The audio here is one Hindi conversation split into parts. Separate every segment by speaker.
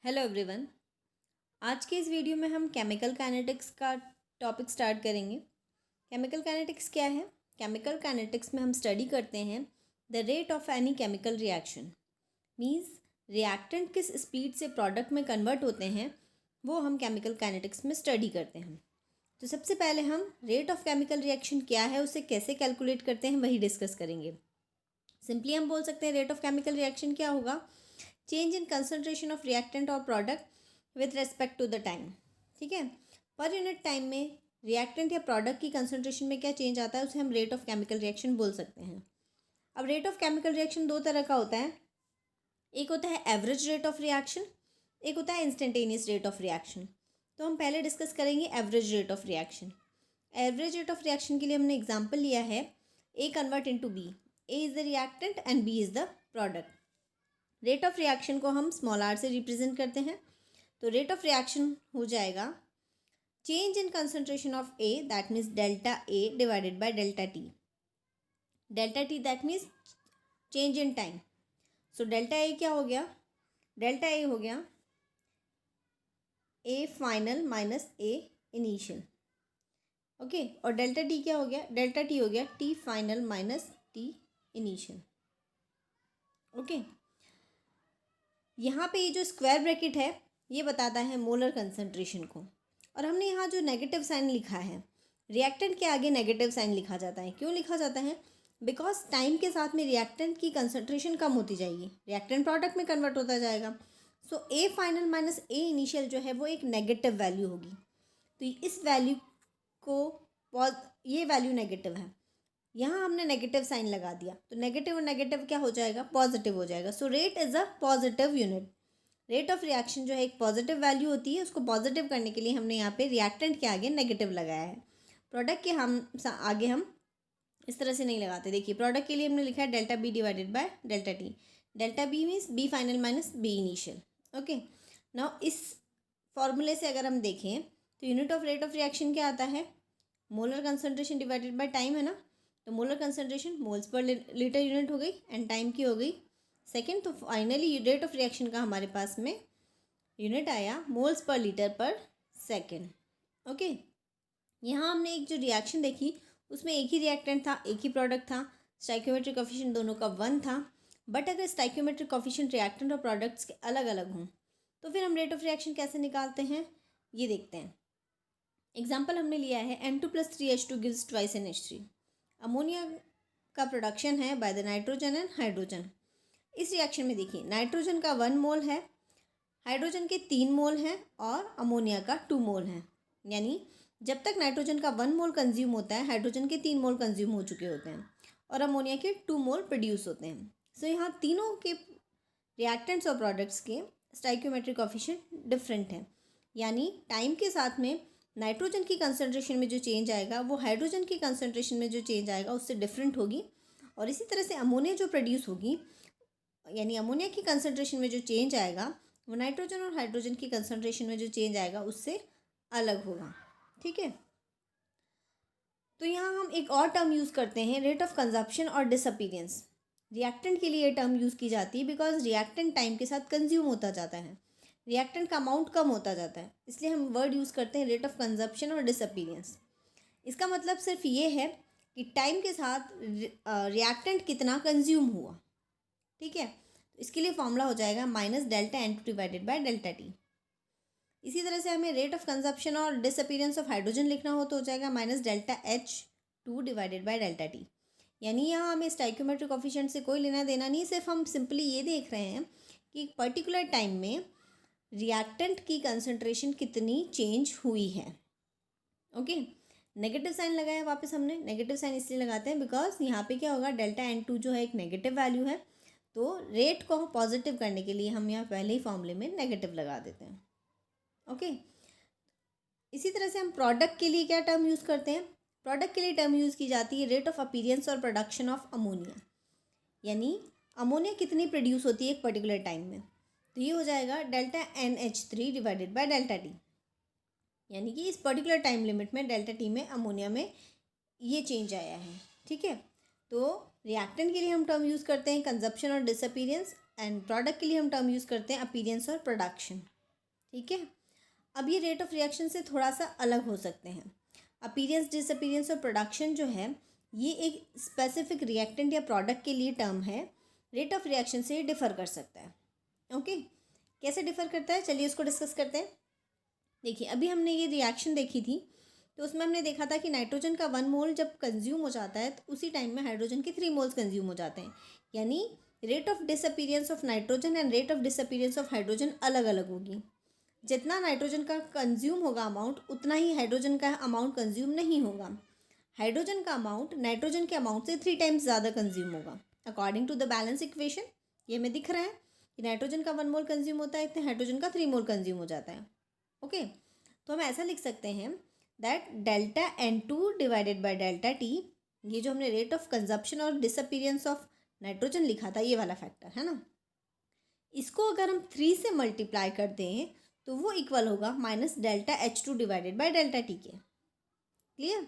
Speaker 1: Hello everyone. आज के इस वीडियो में हम केमिकल काइनेटिक्स का टॉपिक स्टार्ट करेंगे। केमिकल काइनेटिक्स क्या है? केमिकल काइनेटिक्स में हम स्टडी करते हैं the rate of any chemical reaction. Means reactant किस स्पीड से प्रोडक्ट में कन्वर्ट होते हैं वो हम केमिकल काइनेटिक्स में स्टडी करते हैं। तो सबसे पहले हम रेट ऑफ केमिकल रिएक्शन क्या है, उसे कैसे कैलकुलेट करते हैं, वही डिस्कस करेंगे। सिंपली हम बोल सकते हैं रेट ऑफ केमिकल रिएक्शन क्या होगा? Change in concentration of reactant और product with respect to the time. ठीक है, पर यूनिट टाइम में रिएक्टेंट या प्रोडक्ट की कंसनट्रेशन में क्या चेंज आता है उसे हम रेट ऑफ केमिकल रिएक्शन बोल सकते हैं। अब रेट ऑफ केमिकल रिएक्शन दो तरह का होता है, एक होता है एवरेज रेट ऑफ रिएक्शन, एक होता है इंस्टेंटेनियस रेट ऑफ रिएक्शन। तो हम पहले डिस्कस करेंगे average rate of reaction. Average rate of reaction के लिए हमने एग्जाम्पल लिया है A convert into B. A is the reactant and B is the product. Rate of reaction को हम स्मॉल आर से रिप्रेजेंट करते हैं। तो रेट ऑफ रिएक्शन हो जाएगा change in concentration of A, that means delta A divided by delta T. Delta T that means change in time. So delta A क्या हो गया? डेल्टा ए हो गया A final minus A initial. Okay, और डेल्टा टी क्या हो गया? डेल्टा टी हो गया T final minus T initial. Okay, यहाँ पे ये जो स्क्वायर ब्रैकेट है ये बताता है मोलर कंसंट्रेशन को, और हमने यहाँ जो नेगेटिव साइन लिखा है, रिएक्टेंट के आगे नेगेटिव साइन लिखा जाता है। क्यों लिखा जाता है? बिकॉज टाइम के साथ में रिएक्टेंट की कंसंट्रेशन कम होती जाएगी, रिएक्टेंट प्रोडक्ट में कन्वर्ट होता जाएगा। So A final minus A initial जो है वो एक नेगेटिव वैल्यू होगी। तो इस वैल्यू को ये वैल्यू नेगेटिव है, यहाँ हमने नेगेटिव साइन लगा दिया, तो नेगेटिव और नेगेटिव क्या हो जाएगा? पॉजिटिव हो जाएगा। So rate is a positive unit. Rate of reaction जो है एक पॉजिटिव वैल्यू होती है, उसको पॉजिटिव करने के लिए हमने यहाँ पे रिएक्टेंट के आगे नेगेटिव लगाया है। प्रोडक्ट के आगे हम इस तरह से नहीं लगाते। देखिए, प्रोडक्ट के लिए हमने लिखा है delta B divided by delta T. Delta B means B final minus B initial. Okay, now इस फॉर्मूले से अगर हम देखें तो unit of rate of reaction क्या आता है? Molar concentration divided by time है ना। तो molar concentration moles per litre unit हो गई एंड टाइम की हो गई सेकेंड। तो फाइनली रेट ऑफ रिएक्शन का हमारे पास में यूनिट आया मोल्स पर लीटर पर सेकेंड। ओके, यहाँ हमने एक जो रिएक्शन देखी उसमें एक ही रिएक्टेंट था, एक ही प्रोडक्ट था, स्टाइक्योमेट्रिक कोफिशिएंट दोनों का 1 था। बट अगर स्टाइक्योमेट्रिक कोफिशिएंट रिएक्टेंट और प्रोडक्ट्स के अलग अलग हों तो फिर हम रेट ऑफ रिएक्शन कैसे निकालते हैं ये देखते हैं। एग्जाम्पल हमने लिया है N2+3H2 gives twice NH3। Ammonia का प्रोडक्शन है by the nitrogen and hydrogen. इस रिएक्शन में देखिए नाइट्रोजन का 1 मोल है, हाइड्रोजन के 3 मोल हैं और अमोनिया का 2 मोल है। यानी जब तक नाइट्रोजन का 1 मोल कंज्यूम होता है, हाइड्रोजन के 3 मोल कंज्यूम हो चुके होते हैं और अमोनिया के 2 मोल प्रोड्यूस होते हैं। सो यहाँ तीनों के रिएक्टेंट्स और प्रोडक्ट्स के स्टाइक्योमेट्रिक कोफिशिएंट डिफरेंट हैं। यानी टाइम के साथ में नाइट्रोजन की कंसंट्रेशन में जो चेंज आएगा वो हाइड्रोजन की कंसंट्रेशन में जो चेंज आएगा उससे डिफरेंट होगी। और इसी तरह से अमोनिया जो प्रोड्यूस होगी, यानी अमोनिया की कंसंट्रेशन में जो चेंज आएगा वो नाइट्रोजन और हाइड्रोजन की कंसंट्रेशन में जो चेंज आएगा उससे अलग होगा। ठीक है, तो यहाँ हम एक और टर्म यूज़ करते हैं, रेट ऑफ कंजप्शन और डिसअपीयरेंस। रिएक्टेंट के लिए ये टर्म यूज़ की जाती है बिकॉज रिएक्टेंट टाइम के साथ कंज्यूम होता जाता है, रिएक्टेंट का अमाउंट कम होता जाता है, इसलिए हम वर्ड यूज़ करते हैं रेट ऑफ कंजप्शन और डिसअपीयरेंस। इसका मतलब सिर्फ ये है कि टाइम के साथ रिएक्टेंट कितना कंज्यूम हुआ। ठीक है, तो इसके लिए फॉर्मूला हो जाएगा minus delta N2 divided by delta T. इसी तरह से हमें रेट ऑफ कंजप्शन और डिसअपीयरेंस ऑफ हाइड्रोजन लिखना हो तो हो जाएगा minus delta H2 divided by delta T. यानी यहाँ हमें स्टाइक्योमेट्रिक कोफिशिएंट से कोई लेना देना नहीं, सिर्फ हम सिंपली ये देख रहे हैं कि एक पर्टिकुलर टाइम में रिएक्टेंट की कंसंट्रेशन कितनी चेंज हुई है। ओके, नेगेटिव साइन लगाया वापस हमने। नेगेटिव साइन इसलिए लगाते हैं बिकॉज यहाँ पे क्या होगा, डेल्टा N2 जो है एक नेगेटिव वैल्यू है, तो रेट को पॉजिटिव करने के लिए हम यहाँ पहले ही फॉर्मूले में नेगेटिव लगा देते हैं। ओके, इसी तरह से हम प्रोडक्ट के लिए क्या टर्म यूज़ करते हैं? प्रोडक्ट के लिए टर्म यूज़ की जाती है रेट ऑफ अपीयरेंस और प्रोडक्शन ऑफ अमोनिया। यानी अमोनिया कितनी प्रोड्यूस होती है एक पर्टिकुलर टाइम में, तो ये हो जाएगा delta NH3 divided by delta T. यानी कि इस पर्टिकुलर टाइम लिमिट में डेल्टा टी में अमोनिया में ये चेंज आया है। ठीक है, तो रिएक्टेंट के लिए हम टर्म यूज़ करते हैं कंजप्शन और डिसअपीयरेंस एंड प्रोडक्ट के लिए हम टर्म यूज़ करते हैं अपीयरेंस और प्रोडक्शन। ठीक है, अब ये रेट ऑफ रिएक्शन से थोड़ा सा अलग हो सकते हैं। अपीयरेंस, डिसअपीयरेंस और प्रोडक्शन जो है ये एक स्पेसिफिक रिएक्टेंट या प्रोडक्ट के लिए टर्म है, रेट ऑफ रिएक्शन से डिफ़र कर सकता है। ओके, कैसे डिफ़र करता है, चलिए उसको डिस्कस करते हैं। देखिए, अभी हमने ये रिएक्शन देखी थी, तो उसमें हमने देखा था कि नाइट्रोजन का 1 मोल जब कंज्यूम हो जाता है तो उसी टाइम में हाइड्रोजन के 3 मोल्स कंज्यूम हो जाते हैं। यानी rate of disappearance of nitrogen and rate of disappearance of hydrogen अलग अलग होगी। जितना नाइट्रोजन का कंज्यूम होगा अमाउंट, उतना ही हाइड्रोजन का अमाउंट कंज्यूम नहीं होगा। हाइड्रोजन का अमाउंट नाइट्रोजन के अमाउंट से 3 टाइम्स ज़्यादा कंज्यूम होगा according to the balance equation. ये हमें दिख रहा है कि नाइट्रोजन का 1 मोल कंज्यूम होता है, इतने हाइड्रोजन का 3 मोल कंज्यूम हो जाता है। ओके, तो हम ऐसा लिख सकते हैं that delta N2 divided by delta T, ये जो हमने रेट ऑफ कंजप्शन और डिसअपीयरेंस ऑफ नाइट्रोजन लिखा था, ये वाला फैक्टर है ना, इसको अगर हम 3 से मल्टीप्लाई कर दें तो वो इक्वल होगा minus delta H2 divided by delta T के। क्लियर,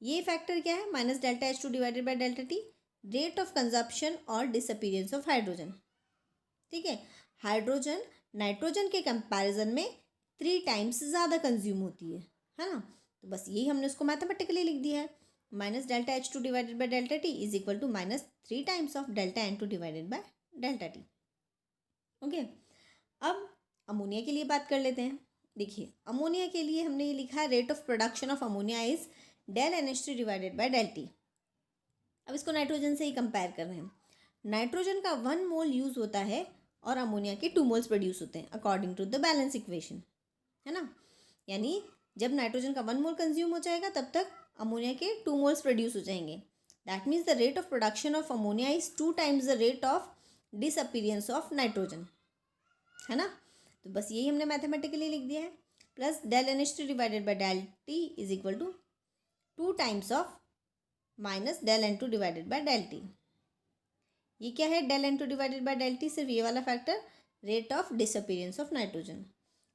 Speaker 1: ये फैक्टर क्या है, minus delta H2 divided by delta T, rate of consumption और डिसअपीयरेंस ऑफ हाइड्रोजन। ठीक है, हाइड्रोजन नाइट्रोजन के कंपैरिजन में 3 टाइम्स ज़्यादा कंज्यूम होती है ना। तो बस यही हमने उसको मैथमेटिकली लिख दिया है, minus delta H2 divided by delta T is equal to minus 3 times of delta N2 divided by delta T. Okay, अब अमोनिया के लिए बात कर लेते हैं। देखिए, अमोनिया के लिए हमने ये लिखा है rate of production of ammonia is del NH3 divided by del T. अब इसको नाइट्रोजन से ही कंपेयर कर रहे हैं। नाइट्रोजन का 1 मोल यूज़ होता है और अमोनिया के 2 मोल्स प्रोड्यूस होते हैं according to the balance equation, है ना। यानी जब नाइट्रोजन का 1 मोल कंज्यूम हो जाएगा तब तक अमोनिया के 2 मोल्स प्रोड्यूस हो जाएंगे। That means the rate of production of ammonia is 2 times the rate of disappearance of nitrogen, है ना। तो बस यही हमने मैथमेटिकली लिख दिया है, plus del NH3 divided by del T is equal to 2 times of minus del N2 divided by del T. ये क्या है, del N2 divided by del T, सिर्फ ये वाला factor, rate of disappearance of nitrogen.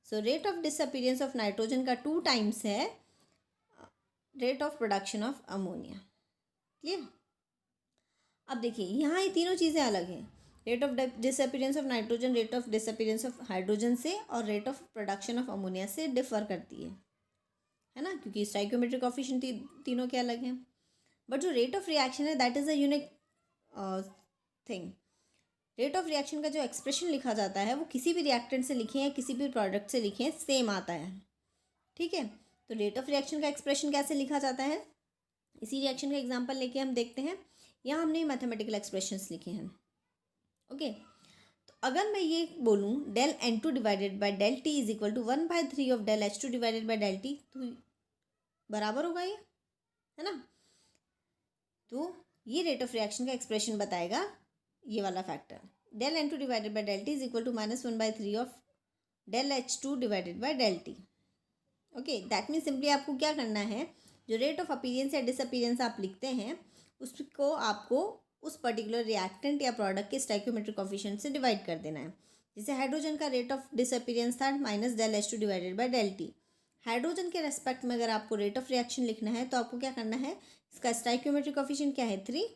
Speaker 1: So rate of disappearance of nitrogen का 2 टाइम्स है rate of production of ammonia. Clear, अब देखिए यहाँ ये तीनों चीज़ें अलग हैं, rate of disappearance of nitrogen, rate of disappearance of hydrogen से और rate of production of ammonia से डिफर करती है ना, क्योंकि स्टोइकियोमेट्रिक कोएफिशिएंट तीनों के अलग हैं। बट जो रेट ऑफ रिएक्शन है that is a unique thing. Rate of reaction का जो एक्सप्रेशन लिखा जाता है वो किसी भी रिएक्टेंट से लिखें या किसी भी प्रोडक्ट से लिखें सेम आता है। ठीक है, तो रेट ऑफ रिएक्शन का एक्सप्रेशन कैसे लिखा जाता है, इसी रिएक्शन का एग्जांपल लेके हम देखते हैं। यहाँ हमने मैथमेटिकल एक्सप्रेशंस लिखे हैं। ओके, तो अगर मैं ये बोलूँ del N2 divided by del T is equal to 1/3 of del H2 divided by del T, तो बराबर होगा ये, है ना। तो ये रेट ऑफ रिएक्शन का एक्सप्रेशन बताएगा ये वाला factor, del N2 divided by del T is equal to minus 1/3 of del H2 divided by del T. Okay, that means simply आपको क्या करना है, जो रेट ऑफ अपीयरेंस या डिसअपीयरेंस आप लिखते हैं उसको आपको उस पर्टिकुलर रिएक्टेंट या प्रोडक्ट के स्टोइकियोमेट्रिक कोएफिशिएंट से डिवाइड कर देना है। जैसे हाइड्रोजन का रेट ऑफ डिसअपीयरेंस था minus del H2 divided by del T. Hydrogen के रेस्पेक्ट में अगर आपको रेट ऑफ रिएक्शन लिखना है तो आपको क्या करना है, इसका स्टोइकियोमेट्रिक कोएफिशिएंट क्या है 3,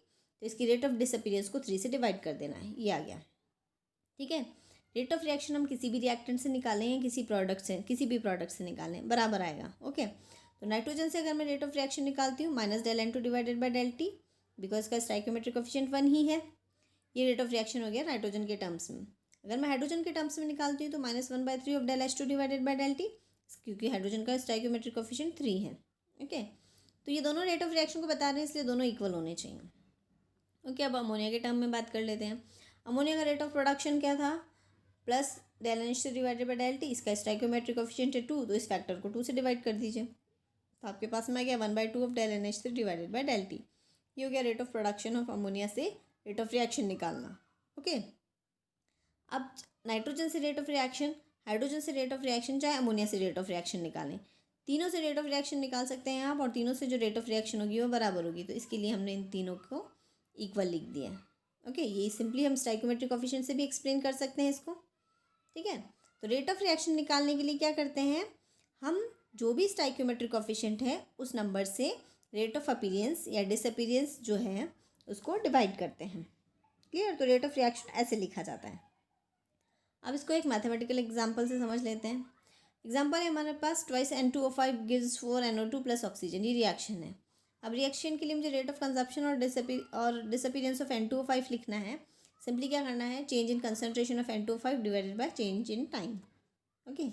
Speaker 1: तो इसकी रेट ऑफ डिसअपीयरेंस को 3 से डिवाइड कर देना है, ये आ गया। ठीक है, रेट ऑफ रिएक्शन हम किसी भी रिएक्टेंट से निकालें या किसी भी प्रोडक्ट से निकालें, बराबर आएगा। ओके, तो नाइट्रोजन से अगर मैं रेट ऑफ रिएक्शन निकालती हूँ minus del N2 divided by del T, because इसका स्टोइकियोमेट्रिक कोएफिशिएंट 1 ही है, ये रेट ऑफ रिएक्शन हो गया नाइट्रोजन के टर्म्स में। अगर मैं हाइड्रोजन के टर्म्स में निकालती हूँ तो minus 1/3 of del H2 divided by del T, क्योंकि हाइड्रोजन का स्टोइकियोमेट्रिक कोएफिशिएंट 3 है। ओके, तो ये दोनों रेट ऑफ रिएक्शन को बता रहे हैं, इसलिए दोनों इक्वल होने चाहिए। ओके, अब अमोनिया के टर्म में बात कर लेते हैं। अमोनिया का रेट ऑफ प्रोडक्शन क्या था, plus del NH3 divided by del T, इसका स्टोइकियोमेट्रिक कोएफिशिएंट है 2, तो इस फैक्टर को 2 से डिवाइड कर दीजिए, तो आपके पास में आ गया 1/2 of del NH3 divided by del T. ये हो गया rate of production of ammonia से रेट ऑफ रिएक्शन निकालना। ओके, अब नाइट्रोजन से रेट ऑफ रिएक्शन, हाइड्रोजन से रेट ऑफ रिएक्शन, चाहे अमोनिया से रेट ऑफ रिएक्शन निकालें, तीनों से रेट ऑफ रिएक्शन निकाल सकते हैं आप, और तीनों से जो रेट ऑफ रिएक्शन होगी वो बराबर होगी, तो इसके लिए हमने इन तीनों को इक्वल लिख दिया है। ओके, ये सिंपली हम स्टोइकियोमेट्रिक कोएफिशिएंट से भी एक्सप्लेन कर सकते हैं इसको। ठीक है, तो रेट ऑफ रिएक्शन निकालने के लिए क्या करते हैं, हम जो भी स्टोइकियोमेट्रिक कोएफिशिएंट है उस नंबर से रेट ऑफ अपीयरेंस या डिसअपीयरेंस जो है उसको डिवाइड करते हैं। क्लियर, तो रेट ऑफ रिएक्शन ऐसे लिखा जाता है। अब इसको एक मैथमेटिकल एग्जाम्पल से समझ लेते हैं। एग्जाम्पल है हमारे पास twice N2O5 gives 4NO2 plus oxygen, ये रिएक्शन है। अब रिएक्शन के लिए मुझे रेट ऑफ कंजप्शन और डिसअपीयरेंस ऑफ N2O5 लिखना है। सिंपली क्या करना है, change in concentration of N2O5 divided by change in time, okay,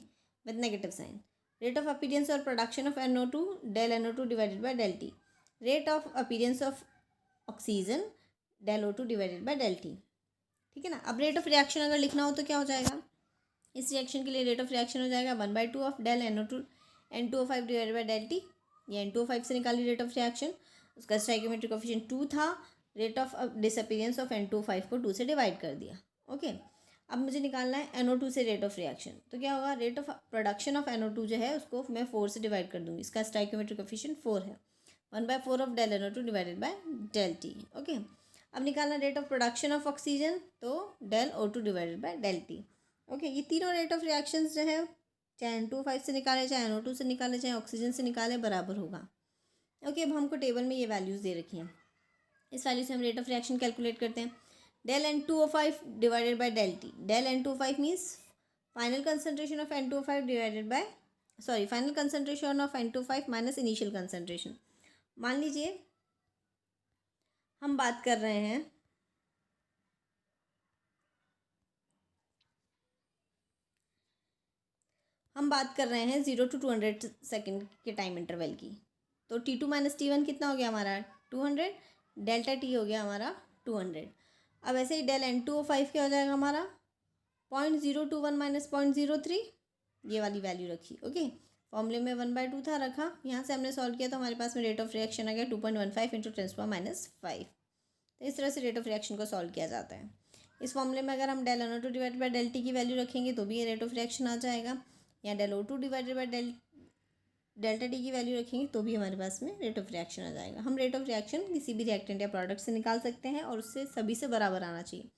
Speaker 1: with negative sign. Rate of appearance और production of NO2 del NO2 divided by del T. Rate of appearance of oxygen del O2 divided by del T, ठीक है ना। अब रेट ऑफ रिएक्शन अगर लिखना हो तो क्या हो जाएगा, इस रिएक्शन के लिए रेट ऑफ रिएक्शन हो जाएगा 1/2 of del N2O5 divided by del T. ये N2O5 से निकाली रेट ऑफ रिएक्शन, उसका स्टोइकियोमेट्रिक कोएफिशिएंट 2 था। Rate of disappearance of N2O5 को 2 से डिवाइड कर दिया, ओके। अब मुझे निकालना है NO2 से रेट ऑफ रिएक्शन, तो क्या होगा, rate of production of NO2 जो है उसको मैं 4 से डिवाइड कर दूंगी, इसका स्टोइकियोमेट्रिक कोएफिशिएंट 4 है। 1/4 of del NO2 divided by del T, okay. अब निकालना rate of production of oxygen, तो del O2 divided by del T, okay. ये तीनों रेट ऑफ रिएक्शंस जो है, चाहे N2O5 से निकाले, चाहे NO2 से निकाले, चाहे ऑक्सीजन से निकाले, बराबर होगा, ओके। अब हमको टेबल में ये वैल्यूज़ दे रखी हैं, इस वैल्यू से हम रेट ऑफ रिएक्शन कैलकुलेट करते हैं। Del N2O5 divided by del T. Del N2O5 means final concentration of N2O5 divided by final concentration of N2O5 minus initial concentration. मान लीजिए हम बात कर रहे हैं हम बात कर रहे हैं 0 to 200 सेकेंड के टाइम इंटरवल की, तो T2 माइनस T1 कितना हो गया हमारा 200, डेल्टा टी हो गया हमारा 200। अब ऐसे ही डेल N2O5 क्या हो जाएगा हमारा 0.021 माइनस 0.03, ये वाली वैल्यू रखी, ओके। फॉर्मूले में 1/2 था रखा, यहाँ से हमने सॉल्व किया तो हमारे पास में रेट ऑफ रिएक्शन आ गया 2.15 इंटू 10⁻⁵। तो इस तरह से रेट ऑफ रिएक्शन को सॉल्व किया जाता है। इस फॉर्मूले में अगर हम del NO2 divide by del T की वैल्यू रखेंगे तो भी ये रेट ऑफ रिएक्शन आ जाएगा, या del O2 divided by delta T की वैल्यू रखेंगे तो भी हमारे पास में रेट ऑफ रिएक्शन आ जाएगा। हम रेट ऑफ रिएक्शन किसी भी रिएक्टेंट या प्रोडक्ट से निकाल सकते हैं और उससे सभी से बराबर आना चाहिए,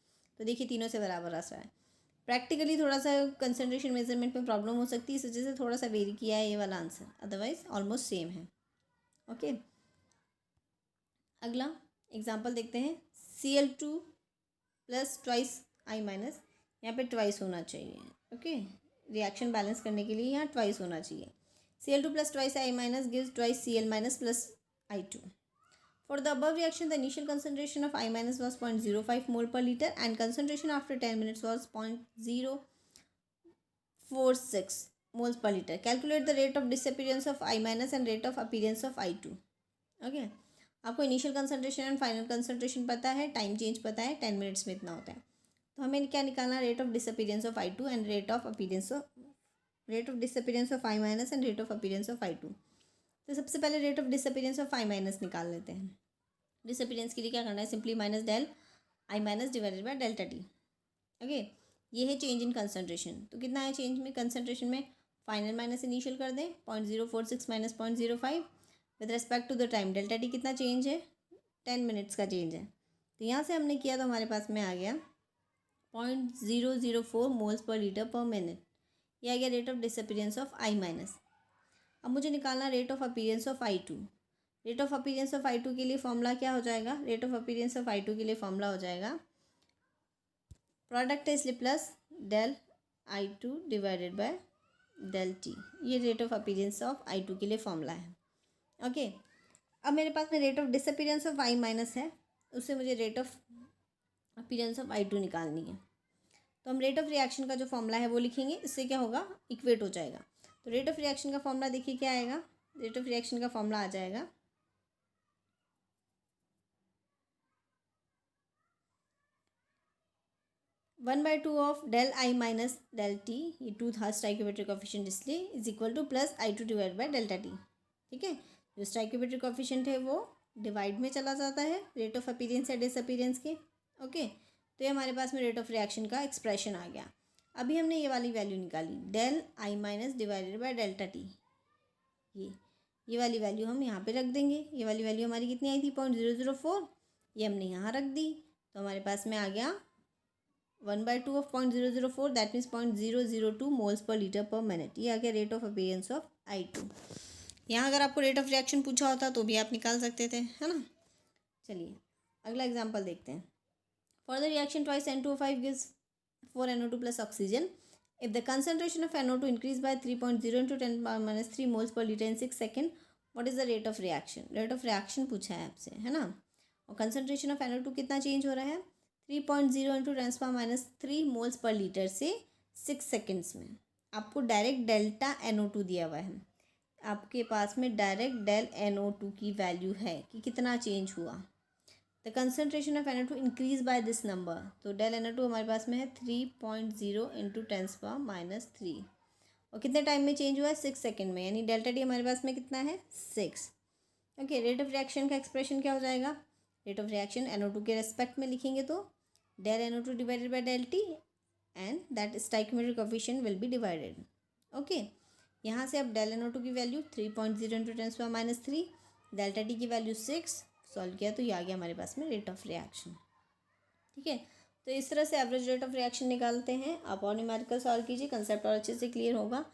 Speaker 1: तो देखिए तीनों से बराबर आ रहा है। प्रैक्टिकली थोड़ा सा कंसंट्रेशन मेजरमेंट में प्रॉब्लम हो सकती है, इस वजह से थोड़ा सा वेरी किया है ये वाला आंसर, अदरवाइज ऑलमोस्ट सेम है, ओके। अगला एग्जाम्पल देखते हैं। Cl2 plus twice I minus, यहाँ पे ट्वाइस होना चाहिए, ओके। रिएक्शन बैलेंस करने के लिए यहाँ ट्वाइस होना चाहिए। Cl2 plus twice I minus gives twice Cl minus plus I2। For the above reaction, the initial concentration of I minus was 0.05 mole per liter and concentration after 10 minutes was 0.046 moles per liter. Calculate the rate of disappearance of I minus and rate of appearance of I2. Okay. आपको initial concentration and final concentration पता है, टाइम चेंज पता है, 10 मिनट्स में इतना होता है, तो हमें क्या निकालना, rate of disappearance of I2 and rate of disappearance of I minus and rate of appearance of I2। तो सबसे पहले rate of disappearance of I minus निकाल लेते हैं। डिसअपीयरेंस के लिए क्या करना है, simply minus del I minus divided by delta T, okay. ये है चेंज इन कंसनट्रेशन, तो कितना है चेंज में कंसनट्रेशन में, फाइनल माइनस इनिशियल कर दें 0.046 minus 0.05 with respect to the time. Delta T कितना चेंज है, 10 मिनट्स का चेंज है, तो यहाँ से हमने किया तो हमारे पास में आ गया 0.004 मोल्स पर लीटर पर मिनट, ये आ गया rate of disappearance of I minus. अब मुझे निकालना rate of appearance of I2। Rate of appearance of I2 के लिए फॉर्मूला क्या हो जाएगा, rate of appearance of I2 के लिए फॉर्मूला हो जाएगा प्रोडक्ट है इसलिए plus del I2 divided by del T, ये rate of appearance of I2 के लिए फॉर्मूला है, ओके। अब मेरे पास में rate of disappearance of I minus है, उससे मुझे rate of appearance of I2 निकालनी है, तो हम रेट ऑफ रिएक्शन का जो फॉर्मूला है वो लिखेंगे, इससे क्या होगा, इक्वेट हो जाएगा। तो रेट ऑफ रिएक्शन का फॉर्मूला देखिए क्या आएगा, रेट ऑफ रिएक्शन का फॉर्मूला आ जाएगा 1/2 of del I minus del T, ये 2 था स्टोइकियोमेट्रिक कोएफिशिएंट इसलिए, is equal to plus I2 divide by delta T, ठीक है। जो स्टोइकियोमेट्रिक कोएफिशिएंट है वो डिवाइड में चला जाता है रेट ऑफ अपीयरेंस या डिसअपीयरेंस के, ओके। तो ये हमारे पास में रेट ऑफ रिएक्शन का एक्सप्रेशन आ गया। अभी हमने ये वाली वैल्यू निकाली del I minus divided by delta T, ये वाली वैल्यू हम यहाँ पे रख देंगे। ये वाली वैल्यू हमारी कितनी आई थी 0.004, ये हमने यहाँ रख दी, तो हमारे पास में आ गया 1/2 of 0.004, that means 0.002 moles per litre पर मिनट, ये आ गया rate of appearance of I2। यहाँ अगर आपको रेट ऑफ रिएक्शन पूछा होता तो भी आप निकाल सकते थे, है ना। चलिए अगला एग्जाम्पल देखते हैं। For the reaction twice N2O5 gives 4NO2 plus oxygen. If the concentration of NO2 increase by 3.0 into 10 power minus 3 moles per liter in 6 second, what is the rate of reaction? Rate of reaction पूछा है आपसे, है ना। और कंसनट्रेशन ऑफ NO2 कितना चेंज हो रहा है? 3.0 into 10 power minus 3 moles per litre से 6 सेकेंड्स में। आपको डायरेक्ट डेल्टा NO2 दिया हुआ है, आपके पास में डायरेक्ट डेल NO2 की वैल्यू है कि कितना चेंज हुआ। The concentration of NO2 increase by this number, तो डेल NO2 हमारे पास में है 3.0 इंटू 10 पावर माइनस 3, और कितने टाइम में चेंज हुआ है? 6 सेकेंड में, यानी डेल्टा टी हमारे पास में कितना है? 6। ओके, रेट ऑफ रिएक्शन का एक्सप्रेशन क्या हो जाएगा? रेट ऑफ रिएक्शन NO2 के रेस्पेक्ट में लिखेंगे तो del NO2 divided by del T, and that stoichiometric coefficient will be divided. Okay, यहाँ से अब डेल NO2 की value 3.0 into 10 power minus 3, delta T की वैल्यू 6 सॉल्व किया तो ये आ गया हमारे पास में रेट ऑफ रिएक्शन। ठीक है, तो इस तरह से एवरेज रेट ऑफ रिएक्शन निकालते हैं। आप और न्यूमेरिकल सॉल्व कीजिए, कंसेप्ट और अच्छे से क्लियर होगा।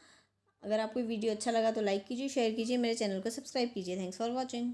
Speaker 1: अगर आपको वीडियो अच्छा लगा तो लाइक कीजिए, शेयर कीजिए, मेरे चैनल को सब्सक्राइब कीजिए। Thanks for watching.